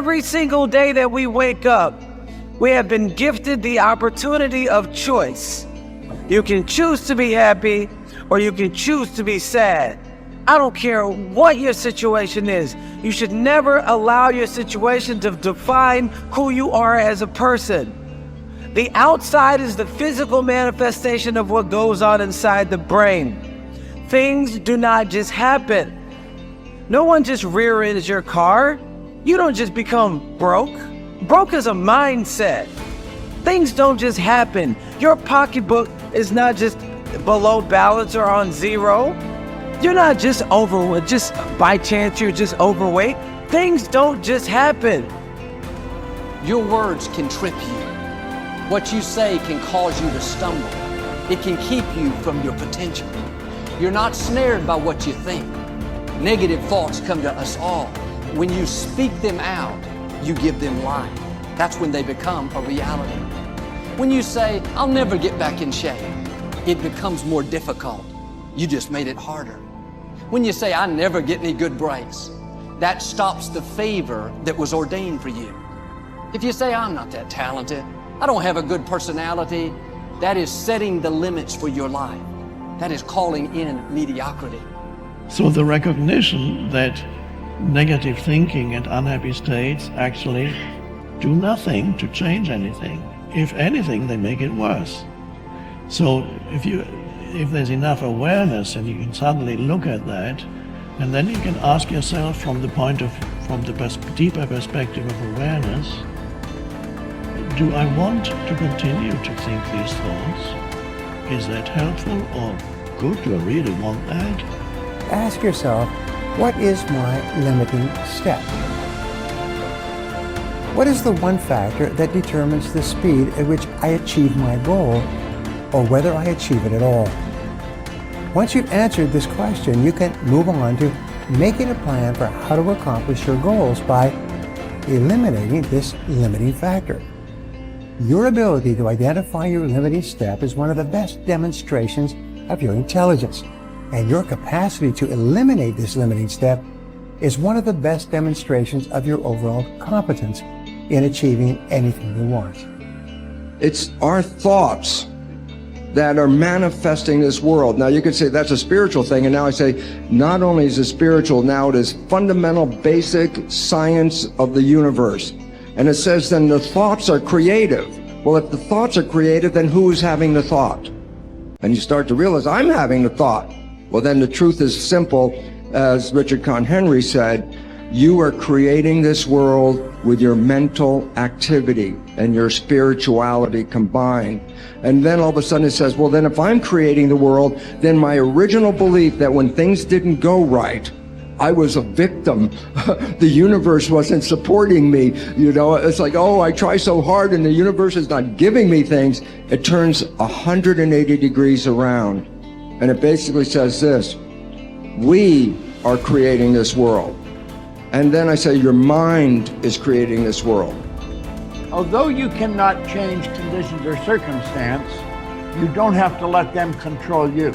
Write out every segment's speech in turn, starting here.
Every single day that we wake up, we have been gifted the opportunity of choice. You can choose to be happy or you can choose to be sad. I don't care what your situation is. You should never allow your situation to define who you are as a person. The outside is the physical manifestation of what goes on inside the brain. Things do not just happen. No one just rear-ends your car. You don't just become broke. Broke is a mindset. Things don't just happen. Your pocketbook is not just below balance or on zero. You're not just overweight, just by chance you're just overweight. Things don't just happen. Your words can trip you. What you say can cause you to stumble. It can keep you from your potential. You're not snared by what you think. Negative thoughts come to us all. When you speak them out, you give them life. That's when they become a reality. When you say, I'll never get back in shape, it becomes more difficult. You just made it harder. When you say, I never get any good breaks, that stops the favor that was ordained for you. If you say, I'm not that talented, I don't have a good personality, that is setting the limits for your life. That is calling in mediocrity. So the recognition that negative thinking and unhappy states actually do nothing to change anything. If anything, they make it worse. So if there's enough awareness and you can suddenly look at that, and then you can ask yourself from the deeper perspective of awareness, do I want to continue to think these thoughts? Is that helpful or good? Do I really want that? Ask yourself, what is my limiting step? What is the one factor that determines the speed at which I achieve my goal, or whether I achieve it at all? Once you've answered this question, you can move on to making a plan for how to accomplish your goals by eliminating this limiting factor. Your ability to identify your limiting step is one of the best demonstrations of your intelligence, and your capacity to eliminate this limiting step is one of the best demonstrations of your overall competence in achieving anything you want. It's our thoughts that are manifesting this world. Now you could say that's a spiritual thing, and now I say not only is it spiritual, now it is fundamental basic science of the universe. And it says then the thoughts are creative. Well, if the thoughts are creative, then who is having the thought? And you start to realize I'm having the thought. Well, then the truth is simple. As Richard Conn Henry said, you are creating this world with your mental activity and your spirituality combined. And then all of a sudden it says, well, then if I'm creating the world, then my original belief that when things didn't go right, I was a victim. The universe wasn't supporting me. You know, it's like, oh, I try so hard and the universe is not giving me things. It turns 180 degrees around. And it basically says this: we are creating this world. And then I say your mind is creating this world. Although you cannot change conditions or circumstance, you don't have to let them control you.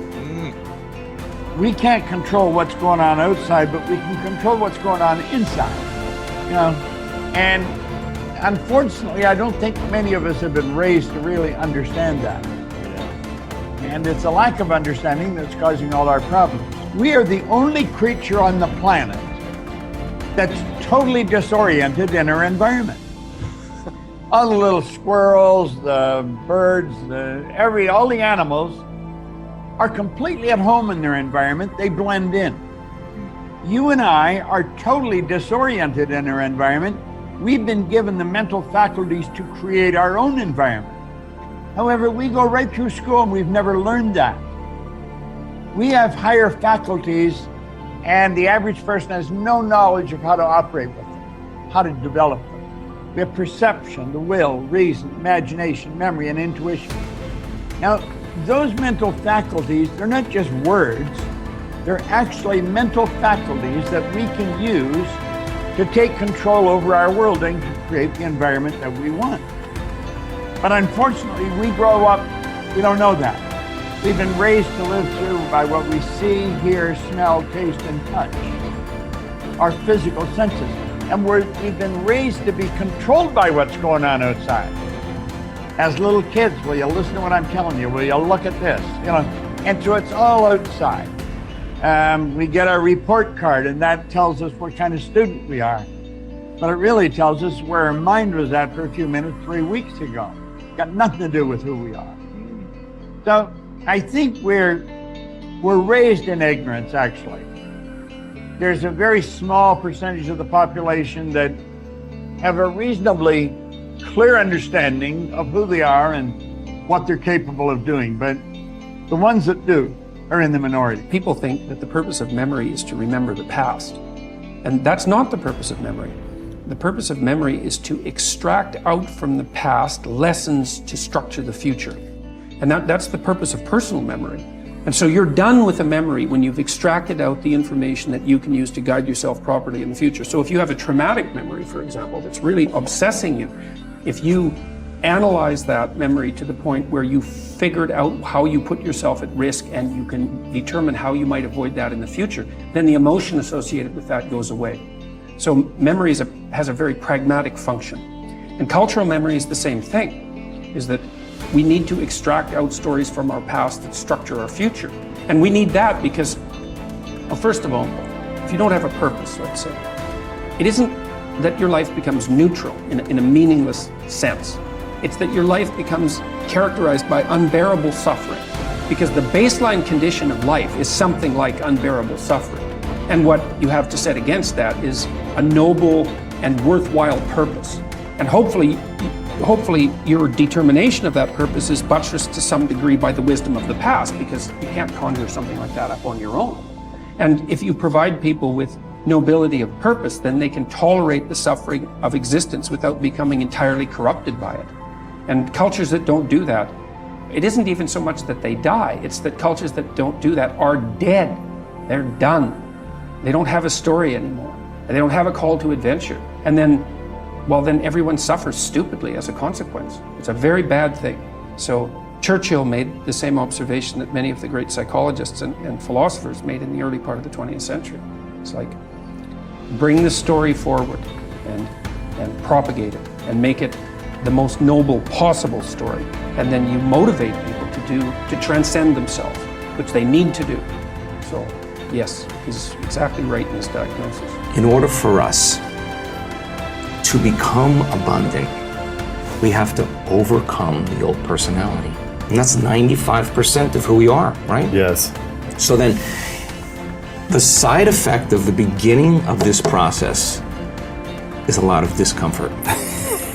We can't control what's going on outside, but we can control what's going on inside. You know, and unfortunately, I don't think many of us have been raised to really understand that. And it's a lack of understanding that's causing all our problems. We are the only creature on the planet that's totally disoriented in our environment. All the little squirrels, the birds, all the animals are completely at home in their environment. They blend in. You and I are totally disoriented in our environment. We've been given the mental faculties to create our own environment. However, we go right through school and we've never learned that. We have higher faculties, and the average person has no knowledge of how to operate with them, how to develop them. We have perception, the will, reason, imagination, memory, and intuition. Now, those mental faculties, they're not just words, they're actually mental faculties that we can use to take control over our world and to create the environment that we want. But unfortunately, we grow up, we don't know that. We've been raised to live through by what we see, hear, smell, taste, and touch, our physical senses. And we've been raised to be controlled by what's going on outside. As little kids, will you listen to what I'm telling you? Will you look at this? And so it's all outside. We get our report card, and that tells us what kind of student we are. But it really tells us where our mind was at for a few minutes 3 weeks ago. Got nothing to do with who we are. So I think we're raised in ignorance, actually. There's a very small percentage of the population that have a reasonably clear understanding of who they are and what they're capable of doing, but the ones that do are in the minority. People think that the purpose of memory is to remember the past, and that's not the purpose of memory. The purpose of memory is to extract out from the past lessons to structure the future, and that's the purpose of personal memory. And so you're done with a memory when you've extracted out the information that you can use to guide yourself properly in the future. So if you have a traumatic memory, for example, that's really obsessing you, if you analyze that memory to the point where you figured out how you put yourself at risk and you can determine how you might avoid that in the future, then the emotion associated with that goes away. So memory has a very pragmatic function. And cultural memory is the same thing, is that we need to extract out stories from our past that structure our future. And we need that because, well, first of all, if you don't have a purpose, let's say, it isn't that your life becomes neutral in a meaningless sense. It's that your life becomes characterized by unbearable suffering, because the baseline condition of life is something like unbearable suffering. And what you have to set against that is a noble and worthwhile purpose. And hopefully your determination of that purpose is buttressed to some degree by the wisdom of the past, because you can't conjure something like that up on your own. And if you provide people with nobility of purpose, then they can tolerate the suffering of existence without becoming entirely corrupted by it. And cultures that don't do that, it isn't even so much that they die, it's that cultures that don't do that are dead. They're done. They don't have a story anymore. They don't have a call to adventure. And then everyone suffers stupidly as a consequence. It's a very bad thing. So Churchill made the same observation that many of the great psychologists and philosophers made in the early part of the 20th century. It's like, bring the story forward and propagate it and make it the most noble possible story. And then you motivate people to transcend themselves, which they need to do. So yes, he's exactly right in his diagnosis. In order for us to become abundant, we have to overcome the old personality. And that's 95% of who we are, right? Yes. So then, the side effect of the beginning of this process is a lot of discomfort.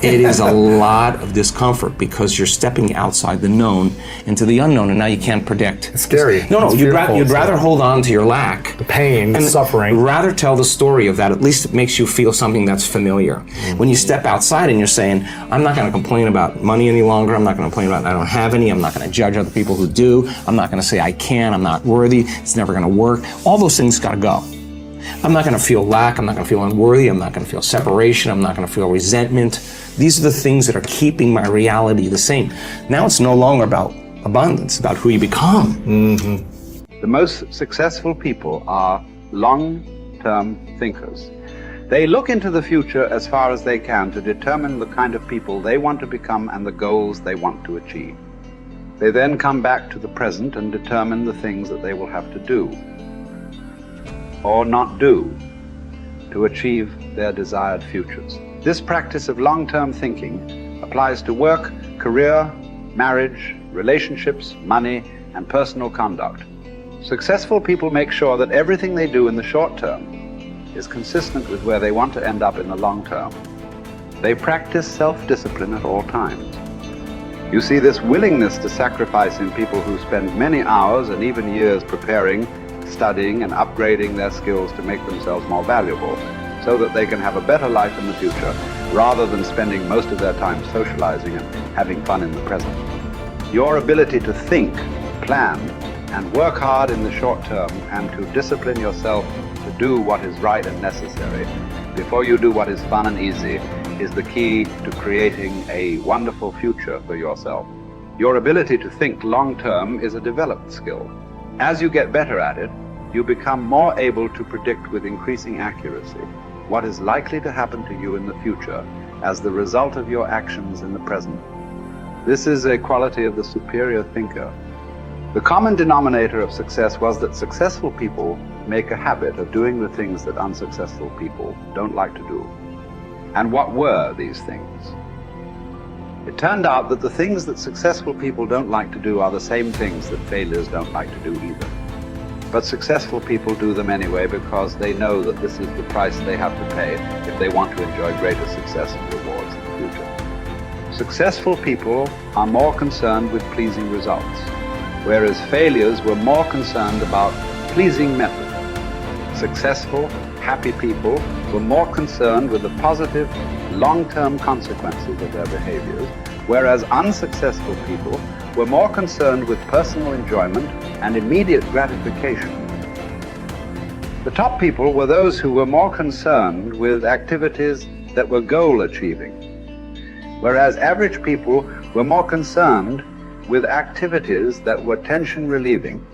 It is a lot of discomfort because you're stepping outside the known into the unknown, and now you can't predict. It's scary. No, It's you'd fearful. rather hold on to your lack. The pain, the and suffering. Rather tell the story of that. At least it makes you feel something that's familiar. Mm-hmm. When you step outside and you're saying, I'm not going to complain about money any longer. I'm not going to complain about I don't have any. I'm not going to judge other people who do. I'm not going to say I can. I'm not worthy. It's never going to work. All those things got to go. I'm not going to feel lack. I'm not going to feel unworthy. I'm not going to feel separation. I'm not going to feel resentment. These are the things that are keeping my reality the same. Now it's no longer about abundance, about who you become. Mm-hmm. The most successful people are long-term thinkers. They look into the future as far as they can to determine the kind of people they want to become and the goals they want to achieve. They then come back to the present and determine the things that they will have to do or not do to achieve their desired futures. This practice of long-term thinking applies to work, career, marriage, relationships, money, and personal conduct. Successful people make sure that everything they do in the short term is consistent with where they want to end up in the long term. They practice self-discipline at all times. You see this willingness to sacrifice in people who spend many hours and even years preparing, studying, and upgrading their skills to make themselves more valuable, so that they can have a better life in the future, rather than spending most of their time socializing and having fun in the present. Your ability to think, plan, and work hard in the short term, and to discipline yourself to do what is right and necessary before you do what is fun and easy, is the key to creating a wonderful future for yourself. Your ability to think long term is a developed skill. As you get better at it, you become more able to predict with increasing accuracy. what is likely to happen to you in the future as the result of your actions in the present. This is a quality of the superior thinker. The common denominator of success was that successful people make a habit of doing the things that unsuccessful people don't like to do. And what were these things? It turned out that the things that successful people don't like to do are the same things that failures don't like to do either. But successful people do them anyway because they know that this is the price they have to pay if they want to enjoy greater success and rewards in the future. Successful people are more concerned with pleasing results, whereas failures were more concerned about pleasing method. Successful, happy people were more concerned with the positive, long-term consequences of their behaviors, whereas unsuccessful people were more concerned with personal enjoyment and immediate gratification. The top people were those who were more concerned with activities that were goal-achieving, whereas average people were more concerned with activities that were tension-relieving.